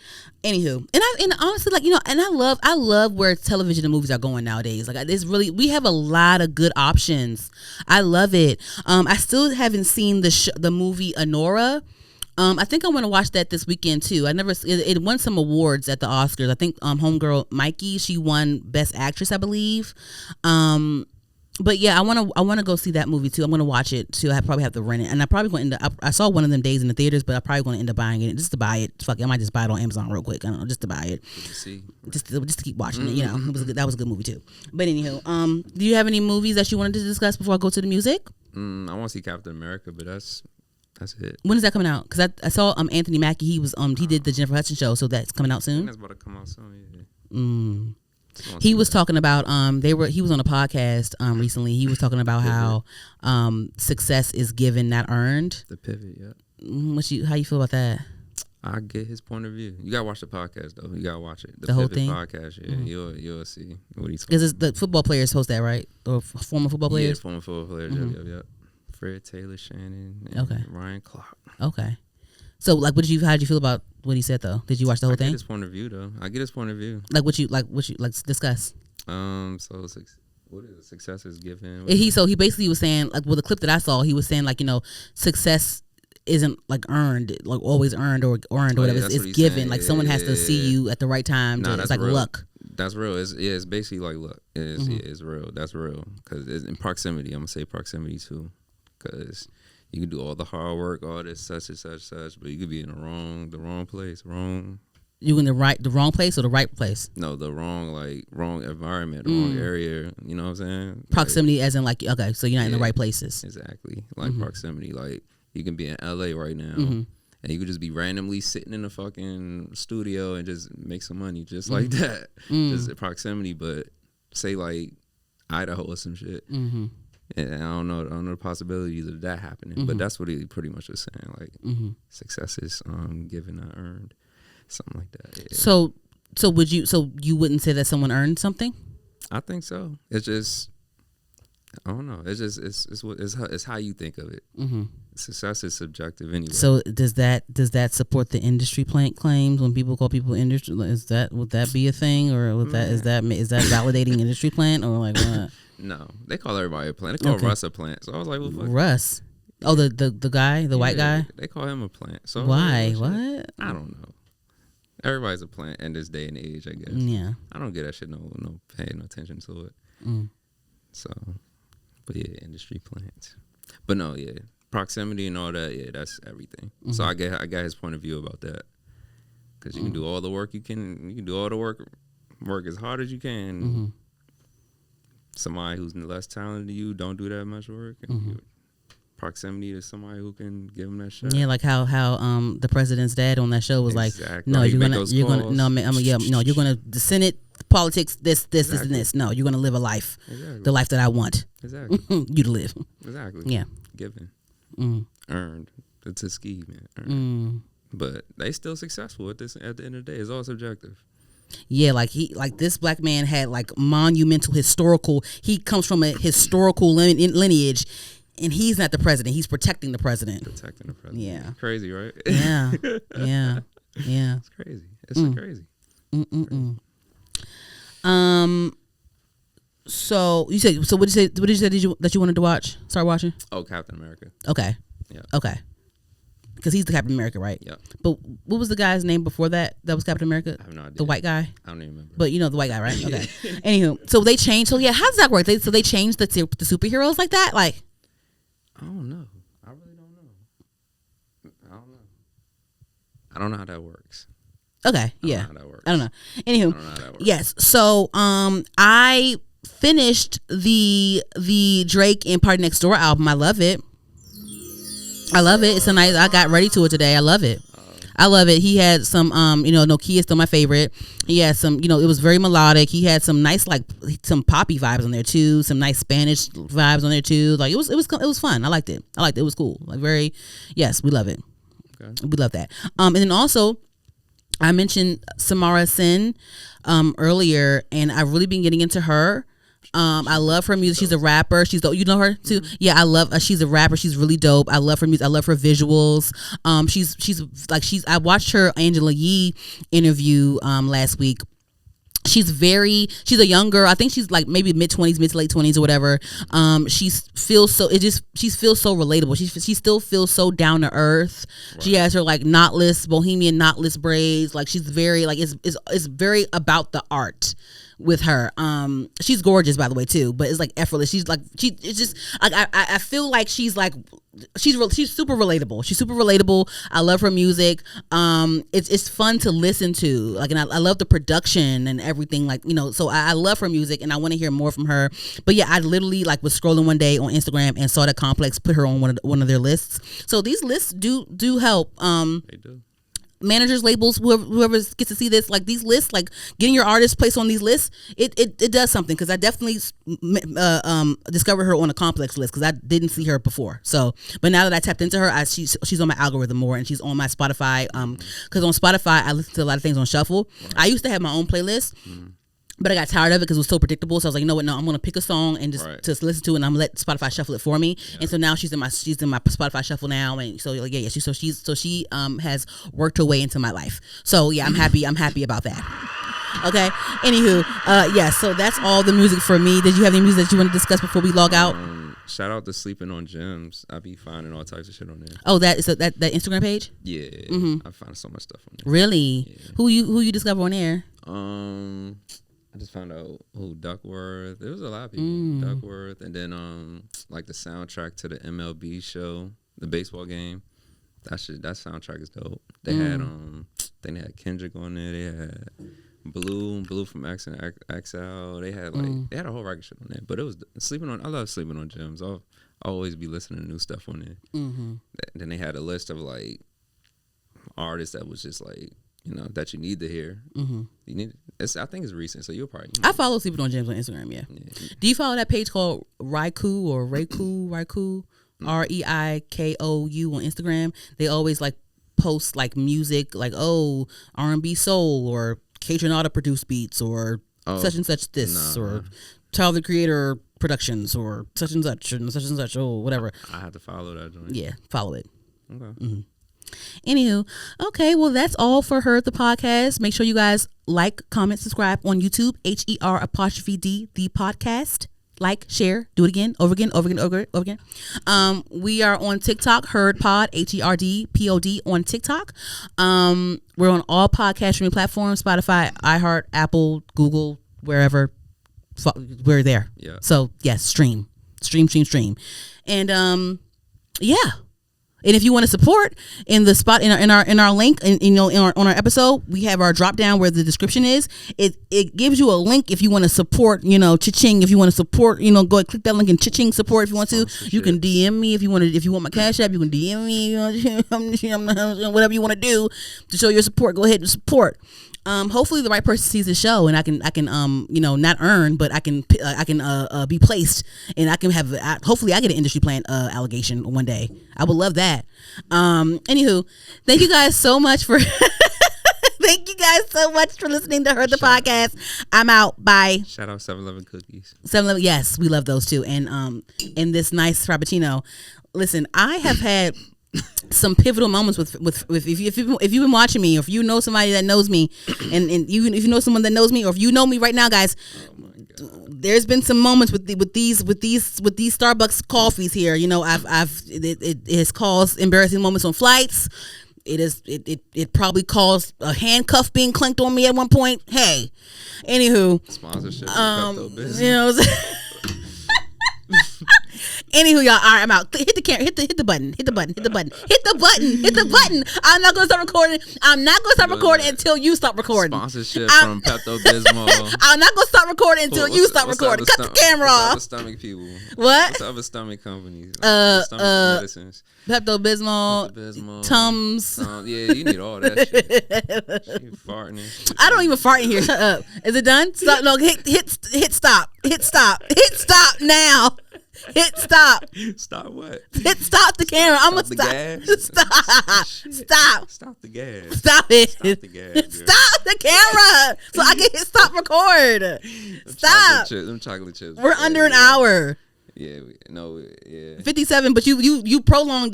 Anywho, and honestly, like, and I love where television and movies are going nowadays. Like, it's really, we have a lot of good options. I love it. I still haven't seen the movie Anora. I think I want to watch that this weekend too. It won some awards at the Oscars. I think homegirl Mackie, she won Best Actress, I believe. But yeah, I want to go see that movie too. I'm going to watch it too. I probably have to rent it, and I probably going to I saw one of them days in the theaters, but I probably going to end up buying it just to buy it. Fuck it, I might just buy it on Amazon real quick. I don't know, just to buy it. Just to keep watching it. That was a good movie too. But anywho, do you have any movies that you wanted to discuss before I go to the music? I want to see Captain America, but that's it. When is that coming out? Because I saw Anthony Mackie. He was he did the Jennifer Hudson show, so that's coming out soon. I think that's about to come out soon. Yeah. He was talking about he was on a podcast recently. He was talking about how success is given, not earned. The pivot, yeah. How you feel about that? I get his point of view. You gotta watch the podcast though. You gotta watch it. The whole thing. Podcast, yeah. Mm-hmm. You'll see what he's. Because the football players host that, right? Or former football players. Yeah, former football players. Mm-hmm. Yep. Fred Taylor, Shannon, and Ryan Clark. Okay. So, like, how did you feel about what he said though? Did you watch the whole thing? I get his point of view though. Like, what you discuss? So what is it? Success is given. He basically was saying, like, well, the clip that I saw, he was saying, like, success isn't like earned, like always earned or earned or whatever. Yeah, it's given. Saying. Like someone has to see you at the right time. It's like real. luck. That's real. It's basically like luck. It's real. That's real. Because it's in proximity. I'm gonna say proximity too. Because you can do all the hard work, all this such and such, but you could be in the wrong place, wrong. You in the wrong place or the right place? No, the wrong environment, wrong area. You know what I'm saying? Proximity, as in like, okay, so you're not in the right places. Exactly, like proximity. Like you can be in LA right now, and you could just be randomly sitting in a fucking studio and just make some money just like that. Just proximity, but say like Idaho or some shit. And I don't know the possibilities of that happening, but that's what he pretty much was saying. Like success is given, not earned. Something like that. Yeah. So you wouldn't say that someone earned something? I think so. It's just, I don't know. It's just it's how you think of it. Success is subjective anyway. So does that support the industry claims when people call people industry? Would that be a thing, or is that validating industry plant, or like what? No, they call everybody a plant. They call Russ a plant. So I was like, well, fuck. Russ. Oh, the guy, the white guy. They call him a plant. So why? What? I don't know. Everybody's a plant in this day and age, I guess. Yeah. I don't get that shit no pay no attention to it. So, but yeah, industry plants. But no, yeah, proximity and all that, yeah, that's everything. So I got his point of view about that. Because you can do all the work you can do all the work as hard as you can. Somebody who's less talented than you don't do that much work. Proximity to somebody who can give them that shot. Yeah, like how the president's dad on that show was like, no, you're gonna the Senate politics, this and this. No, you're gonna live a life, the life that I want, you to live. Exactly. Yeah. Given, earned. It's a ski, man. But they still successful at the end of the day. It's all subjective. Yeah, like this black man had like monumental historical. He comes from a historical lineage. And he's not the president. He's protecting the president. Yeah. Crazy, right? Yeah. Yeah. It's crazy. It's so crazy. So you said. So what did you say? That you wanted to watch? Start watching? Oh, Captain America. Okay. Yeah. Okay. Because he's the Captain America, right? Yeah. But what was the guy's name before that? That was Captain America. I have no idea. The white guy. I don't even remember. But you know the white guy, right? Okay. Anywho, so they changed. So yeah, how does that work? So they changed the superheroes like that, like. I don't know. I really don't know. I don't know how that works. Okay, yeah. I don't know how that works. I don't know. Anywho, I don't know how that works. Yes. So I finished the Drake and Party Next Door album. I love it. It's a nice. I got ready to it today. I love it. I love it. He had some, Nokia is still my favorite. He had some, it was very melodic. He had some nice, like, some poppy vibes on there too. Some nice Spanish vibes on there too. Like it was fun. I liked it. It was cool. Like yes, we love it. Okay. We love that. And then also, I mentioned Samara Sin earlier, and I've really been getting into her. I love her music. She's a rapper. She's dope. You know her too? Yeah, I love. She's a rapper. She's really dope. I love her music. I love her visuals. I watched her Angela Yee interview last week. She's a young girl. I think she's like maybe mid-20s, mid to late 20s or whatever. She feels so relatable. She still feels so down to earth. Right. She has her like bohemian knotless braids. Like she's very like it's very about the art with her. She's gorgeous by the way too, but it's like effortless. It's just like I feel like she's super relatable. She's super relatable. I love her music. It's fun to listen to. Like, and I love the production and everything. Like, so I love her music and I want to hear more from her. But yeah, I literally like was scrolling one day on Instagram and saw that Complex put her on one of their lists. So these lists do help. They do. Managers, labels, whoever gets to see this, like these lists, like getting your artist placed on these lists, it does something. Because I definitely discovered her on a Complex list because I didn't see her before. So, but now that I tapped into her, she's on my algorithm more, and she's on my Spotify. Because on Spotify I listen to a lot of things on shuffle. Right. I used to have my own playlist. But I got tired of it because it was so predictable. So I was like, you know what? No, I'm gonna pick a song and just listen to it, and I'm gonna let Spotify shuffle it for me. Yeah. And so now she's in my Spotify shuffle now, and so like she has worked her way into my life. So yeah, I'm happy about that. Okay. Anywho, yeah. So that's all the music for me. Did you have any music that you want to discuss before we log out? Shout out to Sleeping on Gems. I be finding all types of shit on there. Oh, that is that Instagram page? Yeah, I find so much stuff on there. Really? Yeah. Who you discover on there? I just found out who Duckworth. There was a lot of people. Duckworth, and then like the soundtrack to the MLB show, the baseball game. That soundtrack is dope. They had they had Kendrick on there. They had Blue from X and XL. They had they had a whole record shit on there. But it was I love Sleeping on Gems. I'll always be listening to new stuff on there. Then they had a list of like artists that was just like, you know, that you need to hear. You need. I think it's recent, so you'll probably. I follow Sleeping on Gems on Instagram. Yeah. Do you follow that page called Raikou or Raikou? Reikou on Instagram? They always like post like music, like R&B soul or Kaytranada produced beats or such and such or Tyler the Creator productions or such and such whatever. I have to follow that joint. Yeah, follow it. Okay. Anywho, okay, well that's all for the podcast. Make sure you guys like, comment, subscribe on YouTube, HER''D the podcast. Like, share, do it again, over again. We are on TikTok, HerdPod, HERDPOD on TikTok. We're on all podcast streaming platforms, Spotify, iHeart, Apple, Google, wherever. We're there. Yeah. So yes, stream. And yeah. And if you want to support in the spot in our link on our episode, we have our drop down where the description is. It gives you a link if you want to support, cha-ching. If you want to support, go click that link and cha-ching support if you want to. You can DM me if you want my Cash App. You can DM me, whatever you want to do to show your support. Go ahead and support. Hopefully the right person sees the show and I can not earn, but I can be placed and I can have hopefully I get an industry plan allegation one day. I would love that. Anywho, thank you guys so much for listening to the podcast. I'm out. Bye. Shout out 7-Eleven cookies. 7-Eleven, yes, we love those too. And this nice frappuccino. Listen, I have had some pivotal moments with if you've been watching me, or if you know somebody that knows me, and if you know someone that knows me, or if you know me right now, guys, there's been some moments with these Starbucks coffees here. It has caused embarrassing moments on flights. It probably caused a handcuff being clanked on me at one point. Hey, anywho, sponsorship. Anywho, y'all, all right, I'm out. Hit the camera, hit the button. I'm not gonna stop recording. Until you stop recording. Sponsorship from Pepto Bismol. I'm not gonna stop recording until you stop recording. Cut the camera off. What's the other stomach people? What? What's the other stomach companies? Stomach medicines. Pepto Bismol, Tums. Yeah, you need all that shit. You farting and shit. I don't even fart in here. Shut up. Is it done? Stop. No, hit stop. Hit stop now. Hit stop. Stop what? Hit stop the camera. I'm gonna stop. Stop. Stop the gas. Stop it. Stop the gas. Girl. Stop the camera so I can hit stop record. Stop. Them chocolate chips. We're under an hour. Yeah. 57, but you prolonged it.